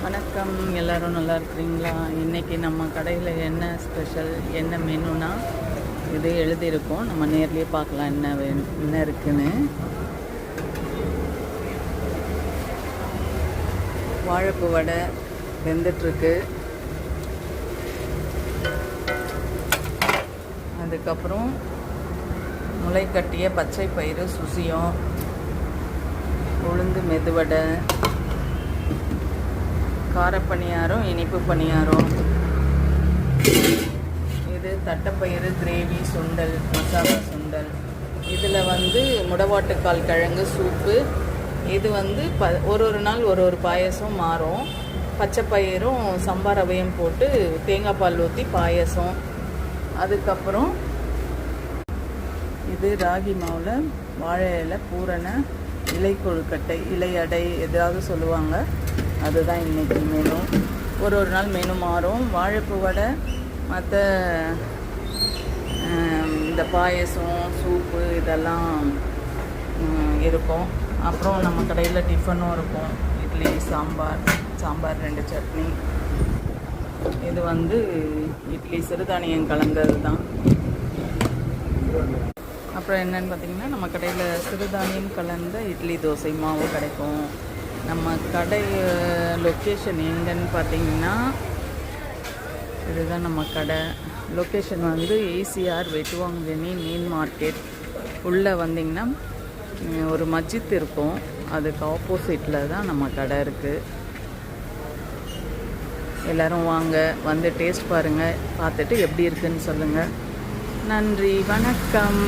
வணக்கம், எல்லோரும் நல்லா இருக்கிறீங்களா? இன்றைக்கி நம்ம கடையில் என்ன ஸ்பெஷல், என்ன மெனுனா இது எழுதியிருக்கோம். நம்ம நேர்லேயே பார்க்கலாம் என்ன இருக்குன்னு. வாழைப்பூ வடை வெந்துட்டுருக்கு. அதுக்கப்புறம் முளை கட்டிய பச்சை பயிறு சுசியம், உளுந்து மெதுவடை, காரப்பணியாரம், இனிப்பு பணியாரம், இது தட்டைப்பயிறு கிரேவி, சுண்டல், மசாலா சுண்டல். இதில் முடவாட்டுக்கால் கிழங்கு சூப்பு. இது ஒரு நாள் ஒரு பாயசம் மாறும். பச்சை பயிரும் சம்பா ரவையும் போட்டு தேங்காய் பால் ஊற்றி பாயசம். அதுக்கப்புறம் இது ராகி மாவில் வாழை இலை பூரண இலை கொழுக்கட்டை, இலை அடை எதாவது சொல்லுவாங்க. அதுதான் இன்றைக்கி மெனு. ஒரு நாள் மெனு மாறும். வாழைப்பூ வடை, மற்ற இந்த பாயசம், சூப்பு இதெல்லாம் இருக்கும். அப்புறம் நம்ம கடையில் டிஃபனும் இருக்கும். இட்லி, சாம்பார் 2 சட்னி. இது இட்லி சிறுதானியம் கலந்தது தான். அப்புறம் என்னென்னு பார்த்திங்கன்னா, நம்ம கடையில் சிறுதானியம் கலந்த இட்லி தோசை மாவு கிடைக்கும். நம்ம கடை லொக்கேஷன் எங்கன்னு பார்த்திங்கன்னா, இதுதான் நம்ம கடை லொக்கேஷன். ஏசிஆர் வெட்டுவாங்கனி மீன் மார்க்கெட் உள்ளே வந்திங்கன்னா ஒரு மஸ்ஜித் இருக்கும். அதுக்கு ஆப்போசிட்டில் தான் நம்ம கடை இருக்குது. எல்லோரும் வாங்க, டேஸ்ட் பாருங்கள். பார்த்துட்டு எப்படி இருக்குன்னு சொல்லுங்கள். நன்றி, வணக்கம்.